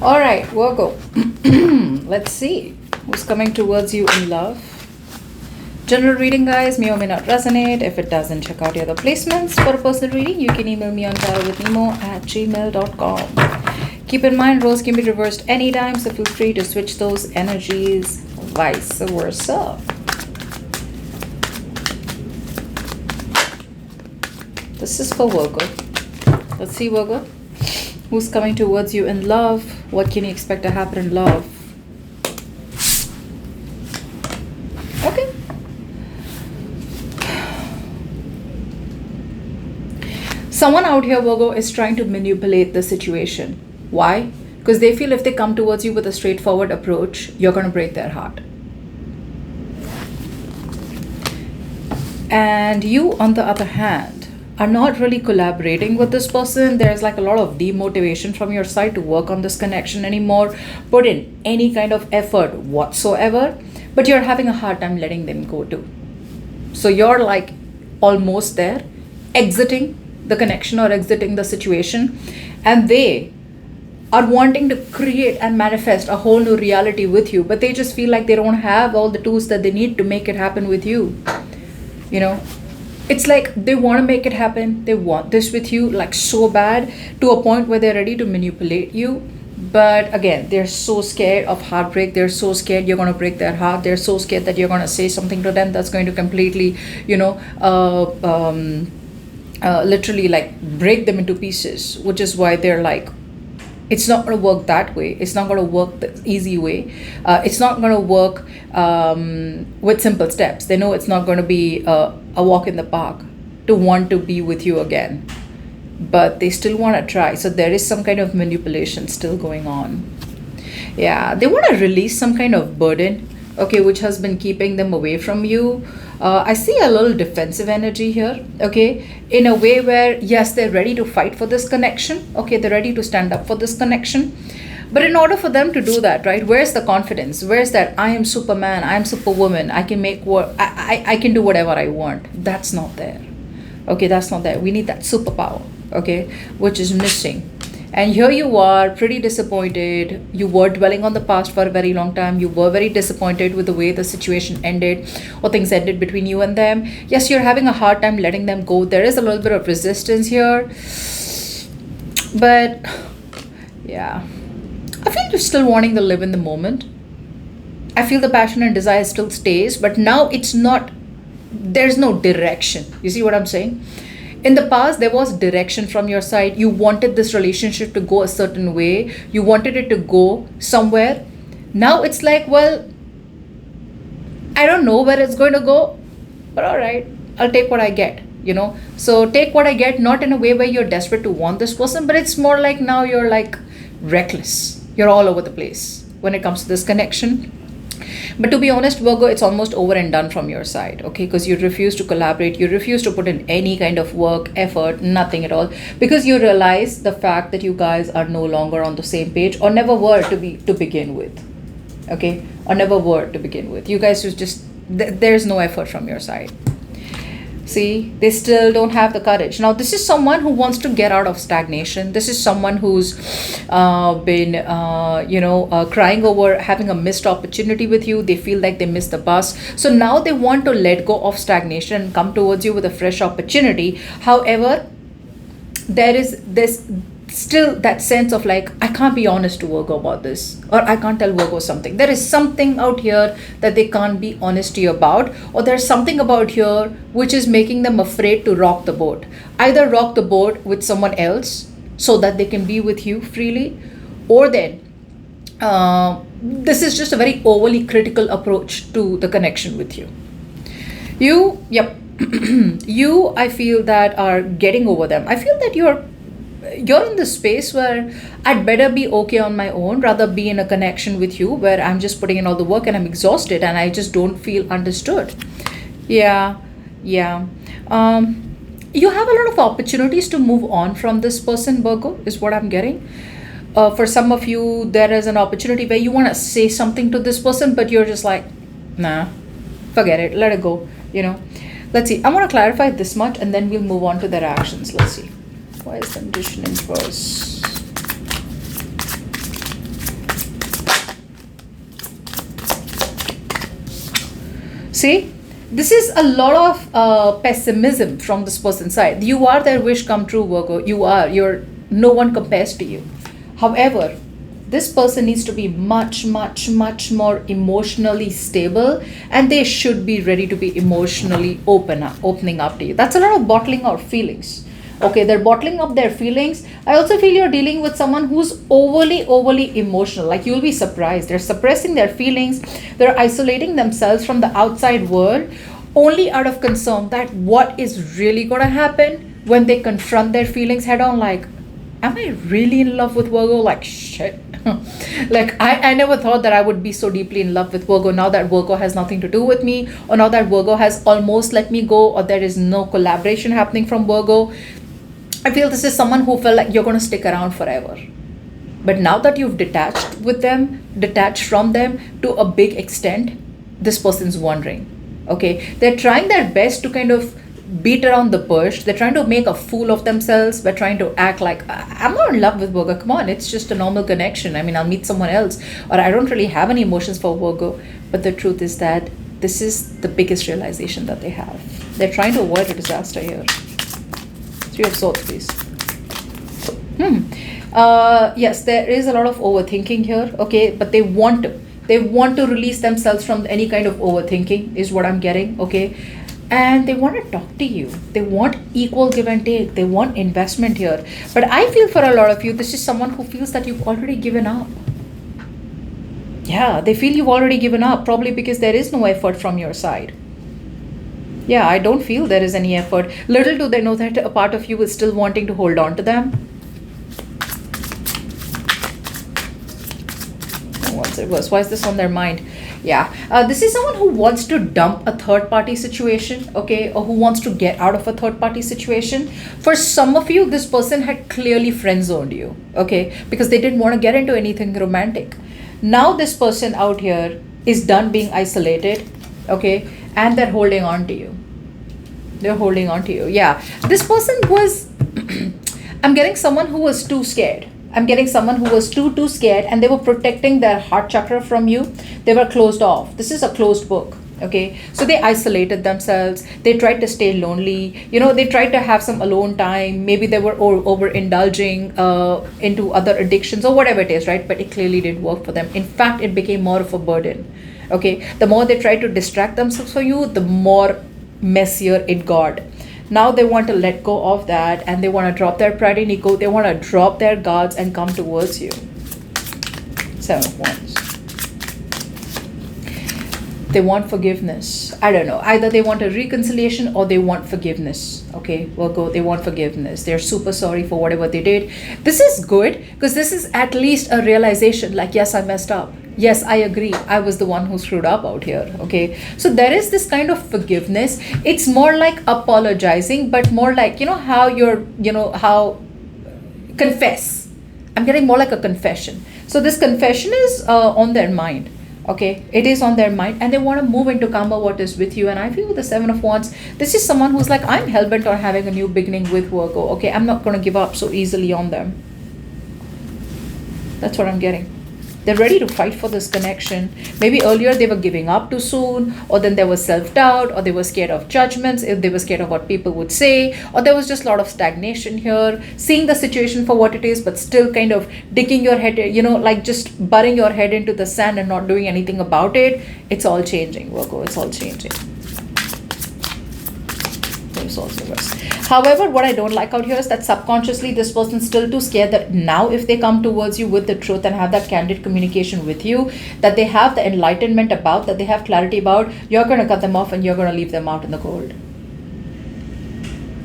All right, Virgo. Let's see who's coming towards you in love. General reading, guys, may or may not resonate. If it doesn't, check out the other placements. For a personal reading, you can email me on dialwithnimo@gmail.com. Keep in mind, roles can be reversed anytime, so feel free to switch those energies, vice versa. This is for Virgo. Let's see, Virgo. Who's coming towards you in love? What can you expect to happen in love? Okay. Someone out here, Virgo, is trying to manipulate the situation. Why? Because they feel if they come towards you with a straightforward approach, you're going to break their heart. And you, on the other hand, are not really collaborating with this person. There's like a lot of demotivation from your side to work on this connection anymore, put in any kind of effort whatsoever, but you're having a hard time letting them go too. So you're like almost there, exiting the connection or exiting the situation, and they are wanting to create and manifest a whole new reality with you, but they just feel like they don't have all the tools that they need to make it happen with you. You know, it's like they want to make it happen. They want this with you like so bad, to a point where they're ready to manipulate you. But again, they're so scared of heartbreak. They're so scared you're going to break their heart. They're so scared that you're going to say something to them that's going to completely, literally like break them into pieces, which is why they're like, it's not going to work that way. It's not going to work the easy way. It's not going to work with simple steps. They know it's not going to be a walk in the park to want to be with you again. But they still want to try. So there is some kind of manipulation still going on. Yeah, they want to release some kind of burden, okay, which has been keeping them away from you. I see a little defensive energy here, okay, in a way where, yes, they're ready to fight for this connection, okay, they're ready to stand up for this connection. But in order for them to do that, right, where's the confidence? Where's that I am Superman, I am Superwoman, I can make what, I can do whatever I want? That's not there, okay, that's not there. We need that superpower, okay, which is missing. And here you are, pretty disappointed. You were dwelling on the past for a very long time. You were very disappointed with the way the situation ended, or things ended between you and them. Yes, you're having a hard time letting them go. There is a little bit of resistance here. But yeah, I feel you're still wanting to live in the moment. I feel the passion and desire still stays, but now it's not, there's no direction. You see what I'm saying? In the past, there was direction from your side. You wanted this relationship to go a certain way. You wanted it to go somewhere. Now it's like, well, I don't know where it's going to go, but all right, I'll take what I get, So take what I get, not in a way where you're desperate to want this person, but it's more like now you're like reckless. You're all over the place when it comes to this connection. But to be honest, Virgo, it's almost over and done from your side, okay? Because you refuse to collaborate, you refuse to put in any kind of work, effort, nothing at all, because you realize the fact that you guys are no longer on the same page, or never were to begin with, okay? Or never were to begin with. You guys just there's no effort from your side. See, they still don't have the courage. Now, this is someone who wants to get out of stagnation. This is someone who's been, crying over having a missed opportunity with you. They feel like they missed the bus. So now they want to let go of stagnation and come towards you with a fresh opportunity. However, there is this still that sense of like, I can't be honest to Virgo about this, or I can't tell Virgo something. There is something out here that they can't be honest to you about, or there's something about here which is making them afraid to rock the boat. Either rock the boat with someone else so that they can be with you freely, or then this is just a very overly critical approach to the connection with you. You, I feel that are getting over them. I feel that you're in this space where I'd better be okay on my own, rather be in a connection with you where I'm just putting in all the work and I'm exhausted and I just don't feel understood. Yeah. You have a lot of opportunities to move on from this person, Virgo, is what I'm getting. For some of you, there is an opportunity where you want to say something to this person, but you're just like, nah, forget it, let it go, Let's see. I want to clarify this much and then we'll move on to their actions. Let's see. Why is the magician in reverse? See, this is a lot of pessimism from this person's side. You are their wish come true, Virgo. You are. You're. No one compares to you. However, this person needs to be much, much, much more emotionally stable, and they should be ready to be emotionally opening up to you. That's a lot of bottling out feelings. Okay, they're bottling up their feelings. I also feel you're dealing with someone who's overly emotional. Like, you'll be surprised. They're suppressing their feelings, they're isolating themselves from the outside world only out of concern that what is really going to happen when they confront their feelings head on. Like, am I really in love with Virgo? Like, shit. Like, I never thought that I would be so deeply in love with Virgo. Now that Virgo has nothing to do with me, or now that Virgo has almost let me go, or there is no collaboration happening from Virgo, I feel this is someone who felt like you're going to stick around forever. But now that you've detached from them to a big extent, this person's wondering. Okay, they're trying their best to kind of beat around the bush. They're trying to make a fool of themselves. They're trying to act like, I'm not in love with Virgo. Come on, it's just a normal connection. I mean, I'll meet someone else, or I don't really have any emotions for Virgo. But the truth is that this is the biggest realization that they have. They're trying to avoid a disaster here. Three of Swords, please. Yes, there is a lot of overthinking here. Okay, but they want to release themselves from any kind of overthinking, is what I'm getting. Okay, and they want to talk to you. They want equal give and take. They want investment here. But I feel for a lot of you, this is someone who feels that you've already given up. Yeah, they feel you've already given up, probably because there is no effort from your side. Yeah, I don't feel there is any effort. Little do they know that a part of you is still wanting to hold on to them. What's it was? Why is this on their mind? Yeah, this is someone who wants to dump a third party situation, okay, or who wants to get out of a third party situation. For some of you, this person had clearly friend zoned you, okay, because they didn't want to get into anything romantic. Now this person out here is done being isolated, okay, and they're holding on to you. They're holding on to you. Yeah, this person was I'm getting someone who was too scared. I'm getting someone who was too scared, and they were protecting their heart chakra from you. They were closed off. This is a closed book. Okay, so they isolated themselves. They tried to stay lonely. They tried to have some alone time. Maybe they were overindulging into other addictions or whatever it is, right? But it clearly didn't work for them. In fact, it became more of a burden. Okay, the more they tried to distract themselves for you, the more messier it got. Now they want to let go of that, and they want to drop their pride and ego. They want to drop their guards and come towards you. 7 of Wands. They want forgiveness. I don't know. Either they want a reconciliation or they want forgiveness. Okay, Virgo, they want forgiveness. They're super sorry for whatever they did. This is good because this is at least a realization like, yes, I messed up. Yes, I agree. I was the one who screwed up out here. Okay, so there is this kind of forgiveness. It's more like apologizing, but more like, how confess. I'm getting more like a confession. So this confession is on their mind. Okay, it is on their mind, and they want to move into calmer waters with you. And I feel with the 7 of Wands, this is someone who's like, I'm hell-bent on having a new beginning with Virgo. Okay, I'm not going to give up so easily on them. That's what I'm getting. They're ready to fight for this connection. Maybe earlier they were giving up too soon, or then there was self-doubt, or they were scared of judgments, if they were scared of what people would say, or there was just a lot of stagnation here, seeing the situation for what it is, but still kind of digging your head, like just burying your head into the sand and not doing anything about it. It's all changing, Virgo. It's all changing. However, what I don't like out here is that subconsciously this person's still too scared that now if they come towards you with the truth and have that candid communication with you, that they have the enlightenment about, that they have clarity about, you're going to cut them off and you're going to leave them out in the cold.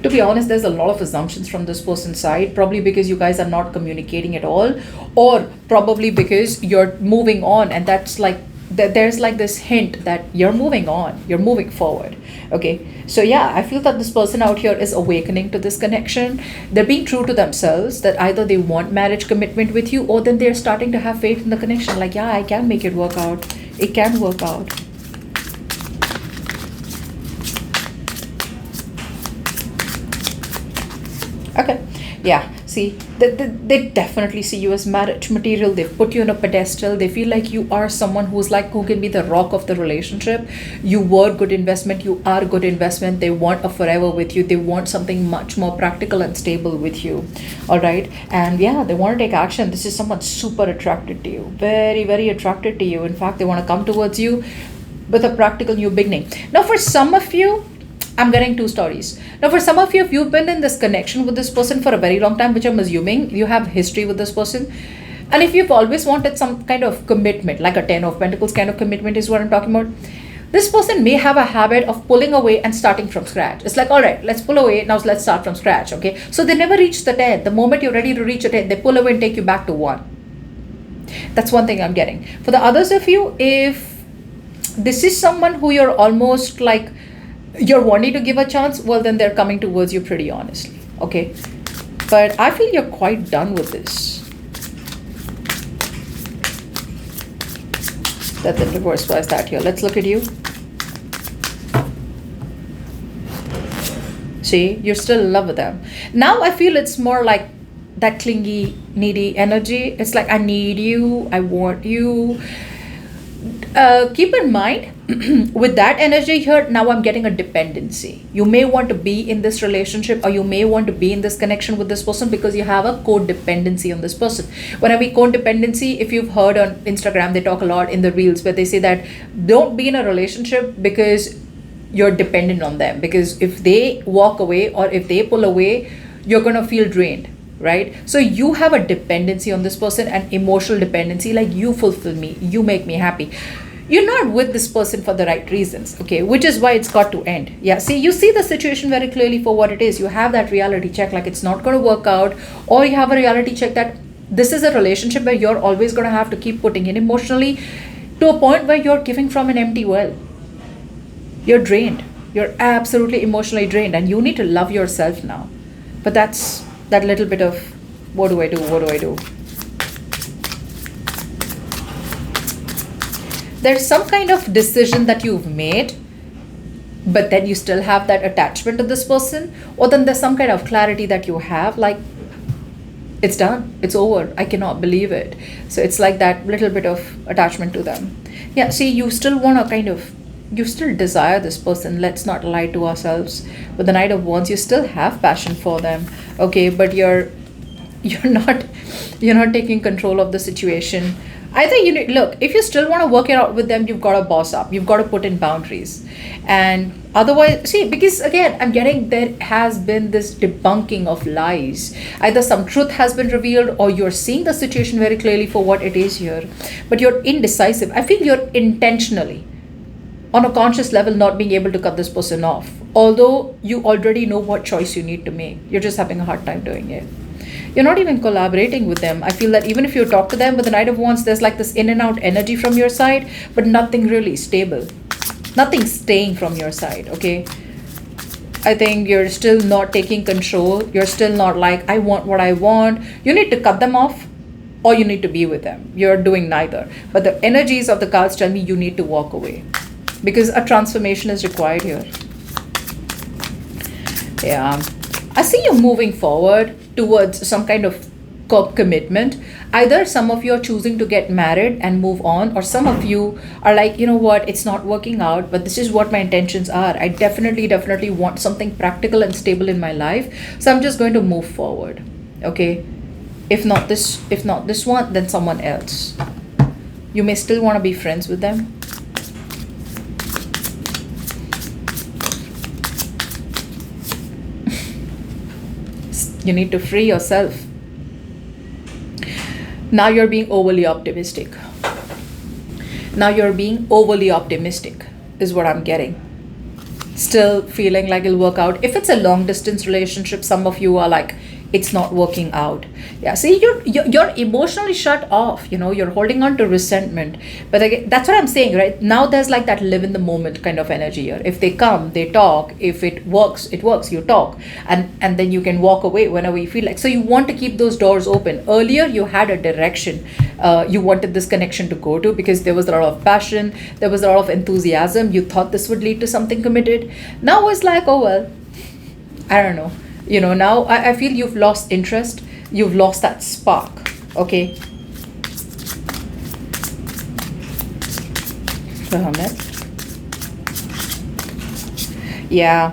To be honest, there's a lot of assumptions from this person's side, probably because you guys are not communicating at all, or probably because you're moving on, and that's like, there's like this hint that you're moving on, you're moving forward. Okay, so yeah, I feel that this person out here is awakening to this connection. They're being true to themselves, that either they want marriage commitment with you, or then they're starting to have faith in the connection, like, yeah, I can make it work out. It can work out. Okay, Yeah, see, they definitely see you as marriage material. They've put you on a pedestal. They feel like you are someone who's like, who can be the rock of the relationship. You were good investment. You are good investment. They want a forever with you. They want something much more practical and stable with you. All right. And yeah, they want to take action. This is someone super attracted to you. Very, very attracted to you. In fact, they want to come towards you with a practical new beginning. Now, for some of you, I'm getting two stories. Now, for some of you, if you've been in this connection with this person for a very long time, which I'm assuming you have history with this person, and if you've always wanted some kind of commitment, like a Ten of Pentacles kind of commitment is what I'm talking about, this person may have a habit of pulling away and starting from scratch. It's like, all right, let's pull away. Now let's start from scratch. Okay. So they never reach the 10. The moment you're ready to reach a 10, they pull away and take you back to 1. That's one thing I'm getting. For the others of you, if this is someone who you're almost like, you're wanting to give a chance, well, then they're coming towards you pretty honestly. Okay. But I feel you're quite done with this. That's in reverse. Why is that here? Let's look at you. See, you're still in love with them. Now I feel it's more like that clingy, needy energy. It's like, I need you, I want you. Keep in mind, with that energy here, now I'm getting a dependency. You may want to be in this relationship, or you may want to be in this connection with this person because you have a codependency on this person. When I mean codependency, if you've heard on Instagram, they talk a lot in the reels where they say that don't be in a relationship because you're dependent on them. Because if they walk away or if they pull away, you're going to feel drained. Right? So you have a dependency on this person, an emotional dependency, like you fulfill me, you make me happy. You're not with this person for the right reasons, okay? Which is why it's got to end. Yeah, see, you see the situation very clearly for what it is. You have that reality check, like it's not going to work out, or you have a reality check that this is a relationship where you're always going to have to keep putting in emotionally to a point where you're giving from an empty well. You're drained. You're absolutely emotionally drained, and you need to love yourself now. But that's that little bit of what do I do? What do I do? There's some kind of decision that you've made, but then you still have that attachment to this person, or then there's some kind of clarity that you have, like it's done, it's over, I cannot believe it. So it's like that little bit of attachment to them. Yeah, see, you still want to kind of, you still desire this person. Let's not lie to ourselves. With the Knight of Wands, you still have passion for them, okay, but you're not taking control of the situation. I think you need, look, if you still want to work it out with them, you've got to boss up. You've got to put in boundaries. And otherwise, see, because again, I'm getting there has been this debunking of lies. Either some truth has been revealed, or you're seeing the situation very clearly for what it is here. But you're indecisive. I feel you're intentionally, on a conscious level, not being able to cut this person off. Although you already know what choice you need to make. You're just having a hard time doing it. You're not even collaborating with them. I feel that even if you talk to them with the Knight of Wands, there's like this in and out energy from your side, but nothing really stable. Nothing staying from your side, okay? I think you're still not taking control. You're still not like, I want what I want. You need to cut them off, or you need to be with them. You're doing neither. But the energies of the cards tell me you need to walk away, because a transformation is required here. Yeah. I see you moving forward towards some kind of commitment. Either some of you are choosing to get married and move on, or some of you are like, you know what, it's not working out, but this is what my intentions are. I definitely want something practical and stable in my life. So I'm just going to move forward. Okay. If not this one, then someone else. You may still want to be friends with them. You need to free yourself. Now you're being overly optimistic. Now you're being overly optimistic is what I'm getting. Still feeling like it'll work out. If it's a long distance relationship, some of you are like, it's not working out. Yeah, see, you're emotionally shut off. You're holding on to resentment. But again, that's what I'm saying, right? Now there's like that live in the moment kind of energy here. If they come, they talk. If it works, you talk. And then you can walk away whenever you feel like. So you want to keep those doors open. Earlier, you had a direction. You wanted this connection to go to because there was a lot of passion. There was a lot of enthusiasm. You thought this would lead to something committed. Now it's like, oh, well, I don't know. Now I feel you've lost interest, you've lost that spark. Okay. The Hermit. Yeah.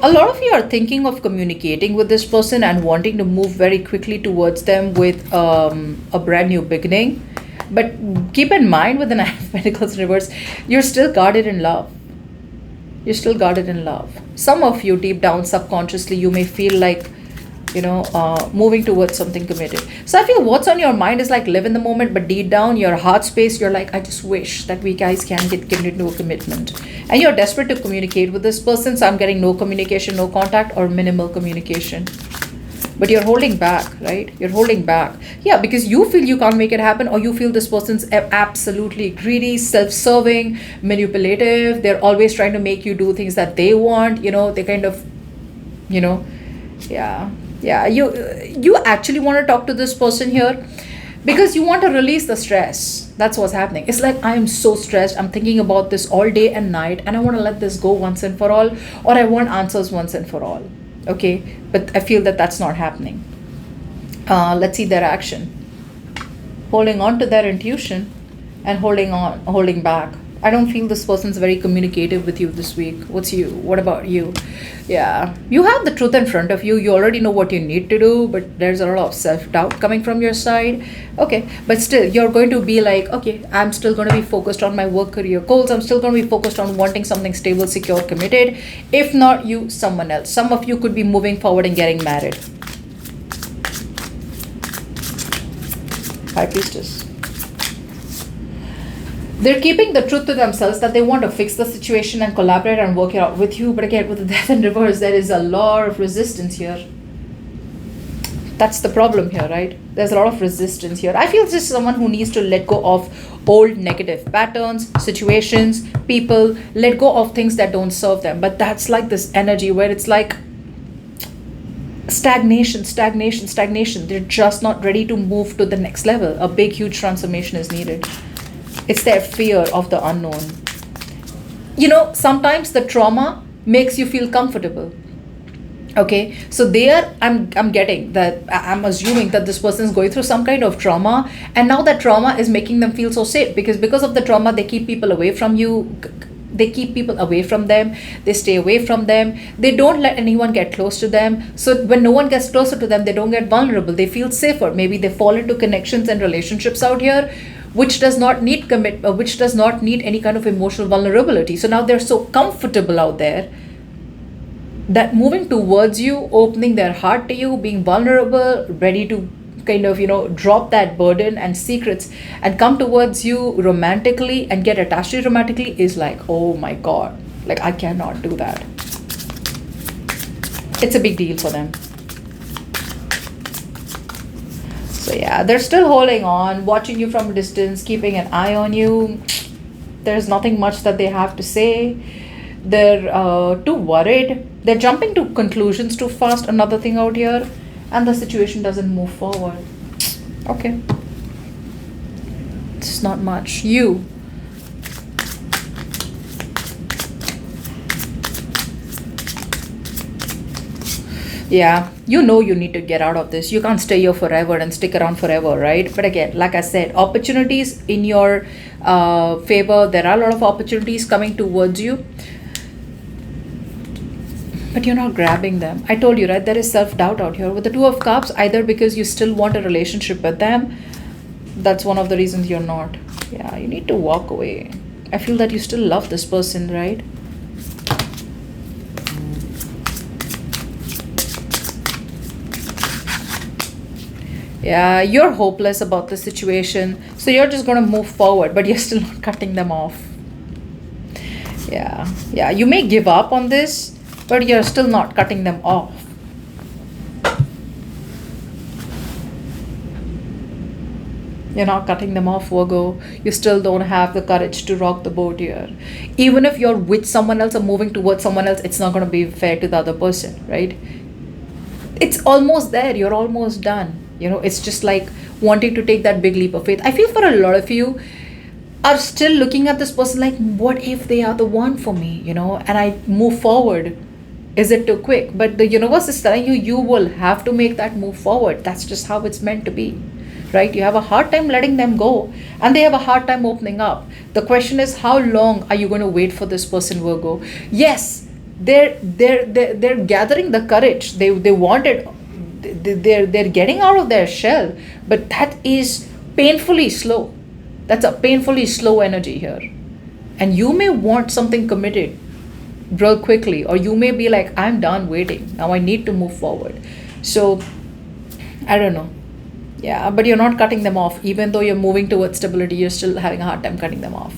A lot of you are thinking of communicating with this person and wanting to move very quickly towards them with a brand new beginning. But keep in mind, with the Nine of Pentacles reverse, you're still guarded in love. You're still guarded in love. Some of you, deep down, subconsciously, you may feel like, moving towards something committed. So I feel what's on your mind is like live in the moment, but deep down, your heart space, you're like, I just wish that we guys can get into a commitment. And you're desperate to communicate with this person. So I'm getting no communication, no contact, or minimal communication. But you're holding back, right? You're holding back. Yeah, because you feel you can't make it happen, or you feel this person's absolutely greedy, self-serving, manipulative. They're always trying to make you do things that they want. They kind of, yeah. Yeah, you actually want to talk to this person here because you want to release the stress. That's what's happening. It's like, I am so stressed. I'm thinking about this all day and night, and I want to let this go once and for all, or I want answers once and for all. Okay, but I feel that that's not happening. Let's see their action. Holding on to their intuition and holding back. I don't feel this person's very communicative with you this week. What about you? Yeah, you have the truth in front of you. You already know what you need to do, but there's a lot of self-doubt coming from your side. Okay, but still, you're going to be like, okay, I'm still going to be focused on my work career goals. I'm still going to be focused on wanting something stable, secure, committed. If not you, someone else. Some of you could be moving forward and getting married. High Priestess. They're keeping the truth to themselves that they want to fix the situation and collaborate and work it out with you. But again, with the Death in reverse, there is a lot of resistance here. That's the problem here, right? There's a lot of resistance here. I feel this is someone who needs to let go of old negative patterns, situations, people, let go of things that don't serve them. But that's like this energy where it's like stagnation. They're just not ready to move to the next level. A big, huge transformation is needed. It's their fear of the unknown. Sometimes the trauma makes you feel comfortable. Okay, so I'm getting that, I'm assuming that this person is going through some kind of trauma, and now that trauma is making them feel so safe because of the trauma they keep people away from you. They keep people away from them. They stay away from them. They don't let anyone get close to them. So when no one gets closer to them, they don't get vulnerable. They feel safer. Maybe they fall into connections and relationships out here which does not need which does not need any kind of emotional vulnerability. So now they're so comfortable out there that moving towards you, opening their heart to you, being vulnerable, ready to kind of, drop that burden and secrets and come towards you romantically and get attached to you romantically is like, oh my God, like I cannot do that. It's a big deal for them. So yeah, they're still holding on, watching you from a distance, keeping an eye on you. There's nothing much that they have to say. They're too worried. They're jumping to conclusions too fast, another thing out here, and the situation doesn't move forward. Okay. It's not much. You. Yeah, you need to get out of this. You can't stay here forever and stick around forever, right? But again, like I said, opportunities in your favor. There are a lot of opportunities coming towards you, but you're not grabbing them. I told you, right? There is self-doubt out here with the Two of Cups, either because you still want a relationship with them. That's one of the reasons you're not. Yeah, you need to walk away. I feel that you still love this person, right? Yeah, you're hopeless about the situation. So you're just going to move forward, but you're still not cutting them off. Yeah, you may give up on this, but you're still not cutting them off. You're not cutting them off, Virgo. You still don't have the courage to rock the boat here. Even if you're with someone else or moving towards someone else, it's not going to be fair to the other person, right? It's almost there. You're almost done. It's just like wanting to take that big leap of faith. I feel for a lot of you are still looking at this person like, what if they are the one for me, and I move forward. Is it too quick? But the universe is telling you, you will have to make that move forward. That's just how it's meant to be, right? You have a hard time letting them go, and they have a hard time opening up. The question is, how long are you going to wait for this person, Virgo? Yes, they're gathering the courage. They want it. They're getting out of their shell, but that is painfully slow. That's a painfully slow energy here. And you may want something committed real quickly, or you may be like, I'm done waiting. Now I need to move forward. So I don't know. Yeah, but you're not cutting them off. Even though you're moving towards stability, you're still having a hard time cutting them off.